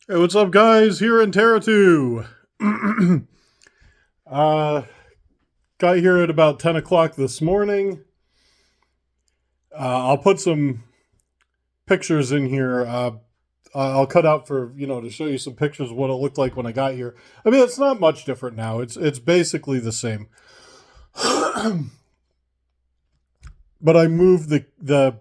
Hey, what's up, guys? Here in Teratu. uh, got here at about 10 o'clock this morning. I'll put some pictures in here. I'll cut out for, to show you some pictures of what it looked like when I got here. I mean, it's not much different now. It's basically the same. But I moved the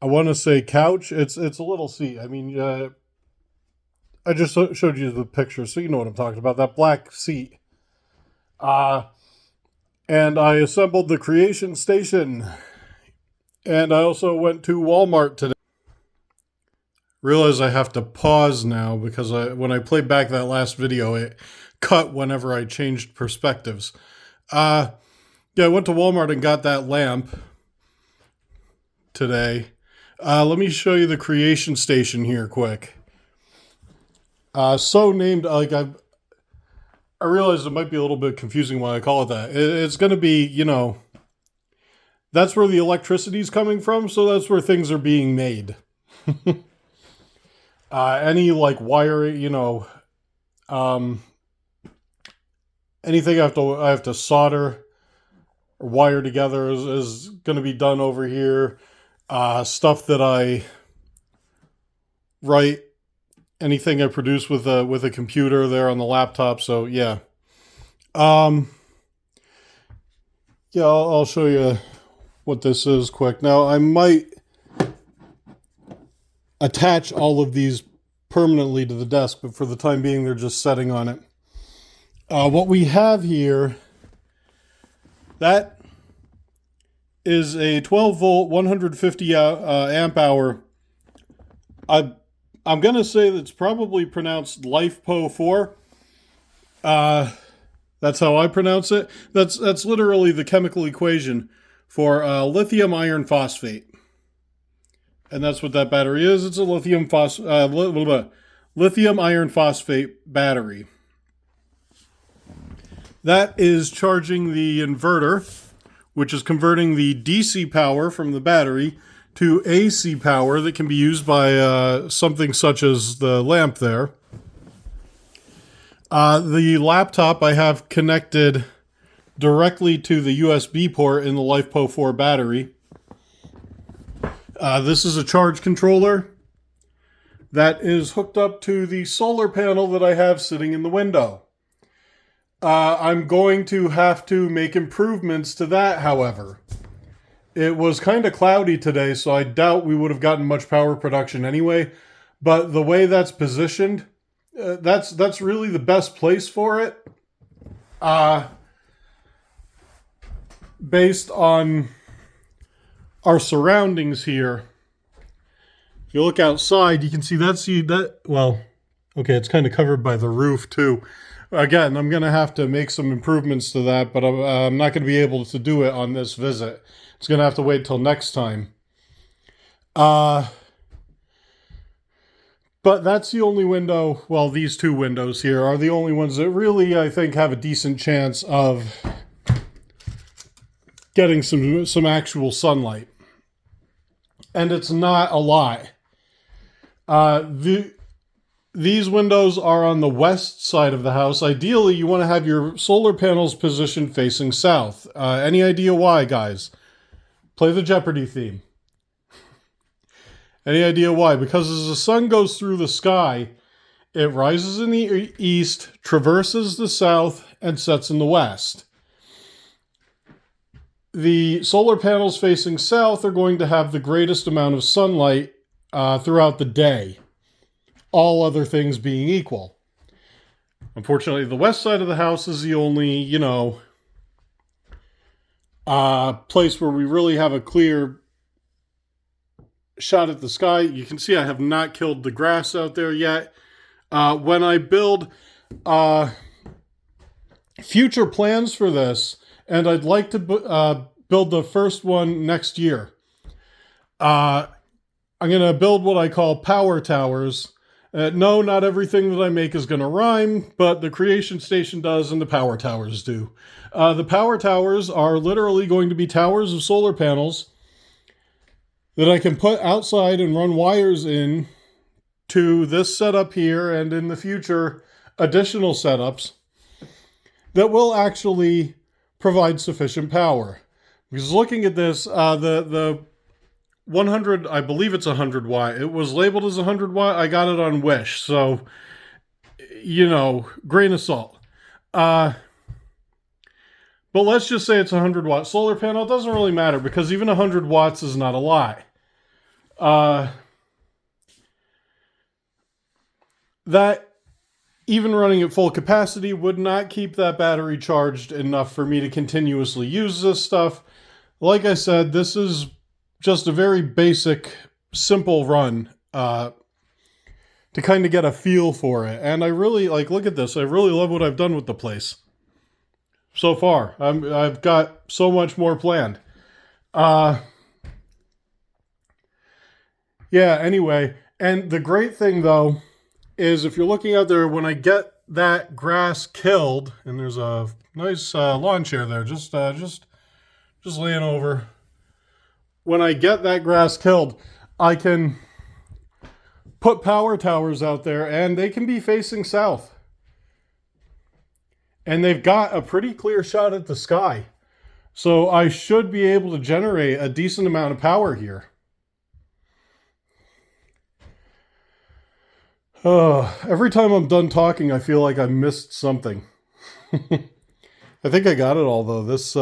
I want to say couch. It's a little seat. I mean, I just showed you the picture, so you know what I'm talking about. That black seat. Uh, and I assembled the creation station. And I also went to Walmart today. Realize I have to pause now because when I played back that last video, it cut whenever I changed perspectives. Yeah, I went to Walmart and got that lamp today. Let me show you the creation station here quick. So named, I realize it might be a little bit confusing why I call it that. It's going to be, that's where the electricity is coming from, so that's where things are being made. Any wiring, anything I have to solder or wire together is going to be done over here. Stuff that I write, anything I produce with a computer there on the laptop. So yeah, yeah, I'll show you what this is quick. Now I might attach all of these permanently to the desk, but for the time being, they're just setting on it. What we have here, that is a 12 volt, 150 amp hour. I'm going to say that's probably pronounced LifePo 4. That's how I pronounce it. That's literally the chemical equation for lithium iron phosphate. And that's what that battery is. It's a lithium iron phosphate battery. That is charging the inverter, which is converting the DC power from the battery to AC power that can be used by something such as the lamp there. The laptop I have connected directly to the USB port in the LifePo 4 battery. This is a charge controller that is hooked up to the solar panel that I have sitting in the window. I'm going to have to make improvements to that, however. It was kind of cloudy today, so I doubt we would have gotten much power production anyway. But the way that's positioned, that's really the best place for it. Based on our surroundings here. If you look outside, you can see that. Well, okay, it's kind of covered by the roof too. Again, I'm going to have to make some improvements to that, but I'm not going to be able to do it on this visit. It's going to have to wait till next time. But that's the only window, well, these two windows here are the only ones that really, I think, have a decent chance of getting some actual sunlight. And it's not a lot. These windows are on the west side of the house. Ideally, you want to have your solar panels positioned facing south. Any idea why, guys? Play the Jeopardy theme. Any idea why? Because as the sun goes through the sky, it rises in the east, traverses the south, and sets in the west. The solar panels facing south are going to have the greatest amount of sunlight throughout the day. All other things being equal. Unfortunately, the west side of the house is the only, place where we really have a clear shot at the sky. You can see I have not killed the grass out there yet. When I build future plans for this, and I'd like to build the first one next year. I'm going to build what I call power towers. No, not everything that I make is going to rhyme, but the creation station does and the power towers do. The power towers are literally going to be towers of solar panels that I can put outside and run wires in to this setup here, and in the future, additional setups that will actually provide sufficient power. Because looking at this, the 100, I believe it's 100 watt. It was labeled as 100 watt. I got it on Wish, so, you know, grain of salt. But let's just say it's a 100 watt solar panel. It doesn't really matter because even 100 watts is not a lot. That, even running at full capacity, would not keep that battery charged enough for me to continuously use this stuff. Like I said, this is just a very basic, simple run to kind of get a feel for it. And I really, like, look at this. I really love what I've done with the place so far. I've got so much more planned. Yeah, anyway. And the great thing, though, is if you're looking out there, when I get that grass killed, and there's a nice lawn chair there, just laying over. When I get that grass killed, I can put power towers out there, and they can be facing south. And they've got a pretty clear shot at the sky. So I should be able to generate a decent amount of power here. Every time I'm done talking, I feel like I missed something. I think I got it all, though. This,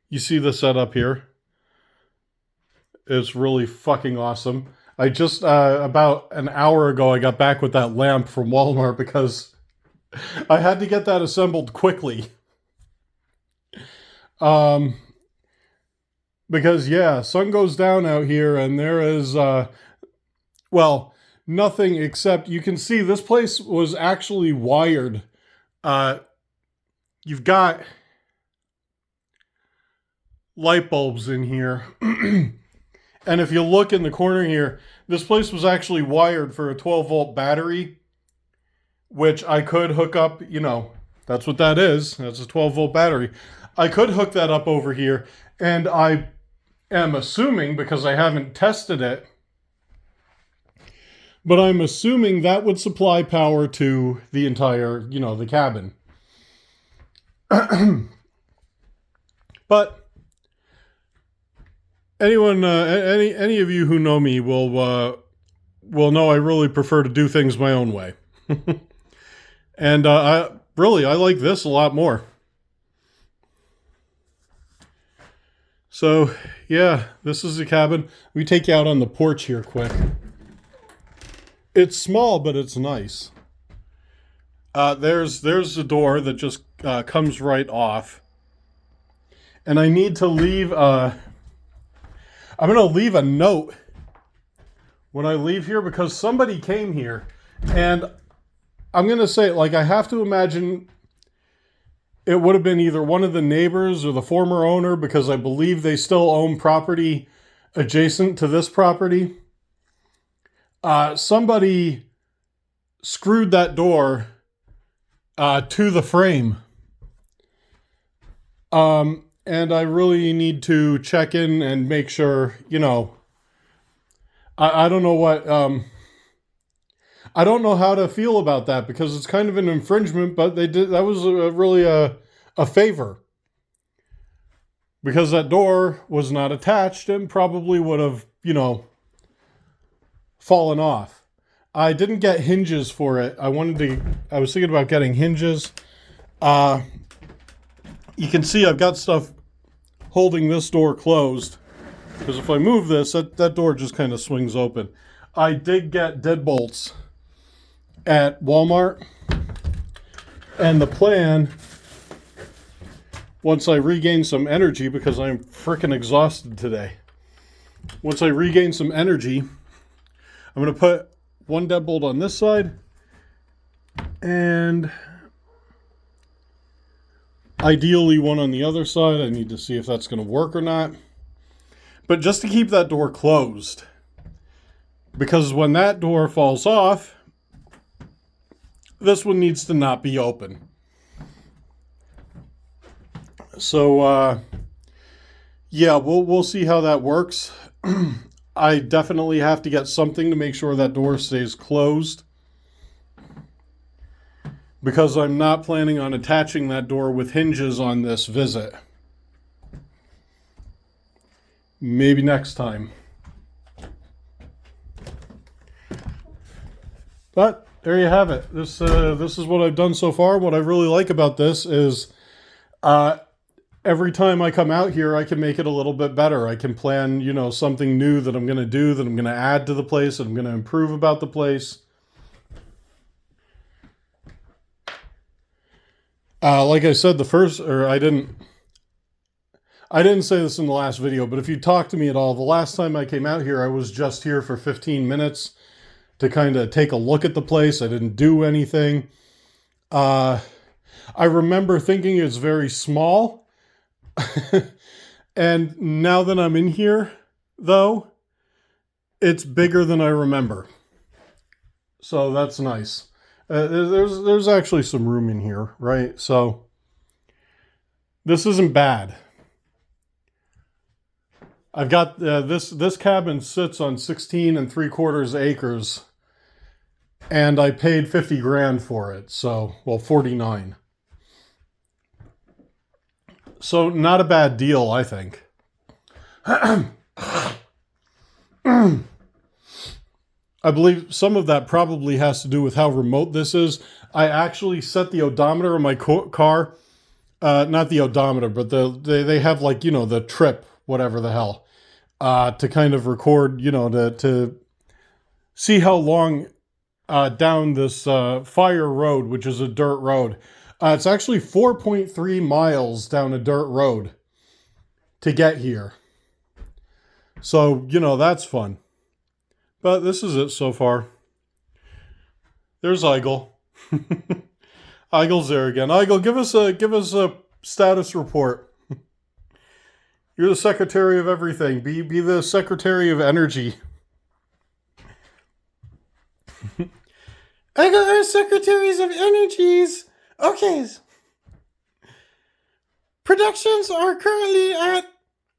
you see the setup here. It's really fucking awesome. I just, about an hour ago, I got back with that lamp from Walmart because I had to get that assembled quickly. Because, yeah, sun goes down out here, and there is, well, nothing except, you can see this place was actually wired. You've got light bulbs in here. And if you look in the corner here, this place was actually wired for a 12-volt battery, which I could hook up, you know, that's what that is. That's a 12-volt battery. I could hook that up over here, and I am assuming, because I haven't tested it, but I'm assuming that would supply power to the entire, you know, the cabin. But anyone, any of you who know me will know I really prefer to do things my own way. And I like this a lot more. So, yeah, this is the cabin. We take you out on the porch here quick. It's small, but it's nice. There's the door that just comes right off. And I need to leave I'm going to leave a note when I leave here because somebody came here. And I'm going to say, like, I have to imagine it would have been either one of the neighbors or the former owner, because I believe they still own property adjacent to this property. Somebody screwed that door to the frame. And I really need to check in and make sure, you know, I don't know what, I don't know how to feel about that because it's kind of an infringement, but they did, that was really a favor. Because that door was not attached and probably would have, you know, fallen off. I didn't get hinges for it. I was thinking about getting hinges. You can see I've got stuff holding this door closed. Because if I move this, that door just kind of swings open. I did get deadbolts at Walmart. And the plan, once I regain some energy, because I'm freaking exhausted today. Once I regain some energy, I'm going to put one deadbolt on this side. And ideally one on the other side. I need to see if that's going to work or not. But just to keep that door closed. Because when that door falls off, this one needs to not be open. So, yeah, we'll see how that works. I definitely have to get something to make sure that door stays closed, because I'm not planning on attaching that door with hinges on this visit. Maybe next time. But there you have it. This is what I've done so far. What I really like about this is every time I come out here, I can make it a little bit better. I can plan, something new that I'm going to do, that I'm going to add to the place, that I'm going to improve about the place. Like I said, I didn't say this in the last video, but if you talked to me at all, the last time I came out here, I was just here for 15 minutes to kind of take a look at the place. I didn't do anything. I remember thinking it's very small. And now that I'm in here, though, it's bigger than I remember. So that's nice. There's actually some room in here, right? So this isn't bad. I've got this cabin sits on 16 3/4 acres, and I paid 50 grand for it. So, well, 49. So not a bad deal, I think. I believe some of that probably has to do with how remote this is. I actually set the odometer on my car, not the odometer, but they have, like, the trip, whatever the hell, to kind of record, to see how long down this fire road, which is a dirt road. It's actually 4.3 miles down a dirt road to get here. So, that's fun. But this is it so far. There's Eigel. Eigel's there again. Eigel, give us a status report. You're the secretary of everything. Be the secretary of energy. I got our secretaries of energies. Okay. Productions are currently at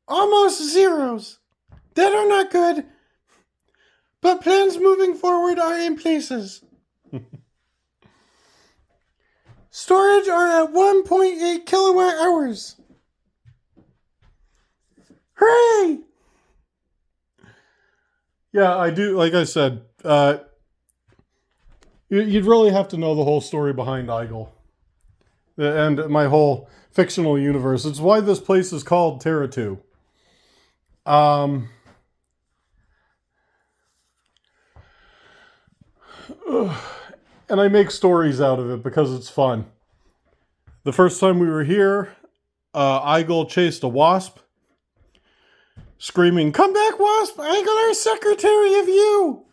almost zeros. That are not good. But plans moving forward are in places. Storage are at 1.8 kilowatt hours. Hooray! Yeah, I do. Like I said, you'd really have to know the whole story behind Eigel and my whole fictional universe. It's why this place is called Teratu. And I make stories out of it because it's fun. The first time we were here, Eigel chased a wasp, screaming, "Come back, wasp! Eigel, our secretary of you!"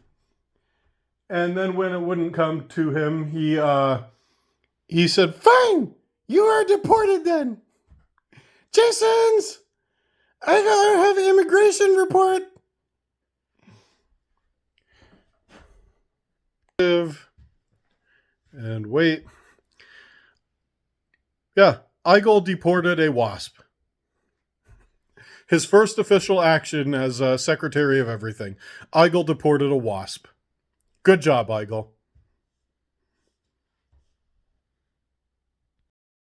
And then when it wouldn't come to him, he said, "Fine, you are deported then. Jasons, I have an immigration report." And wait. Yeah, Eigel deported a wasp. His first official action as Secretary of Everything. Eigel deported a wasp. Good job, Eigel.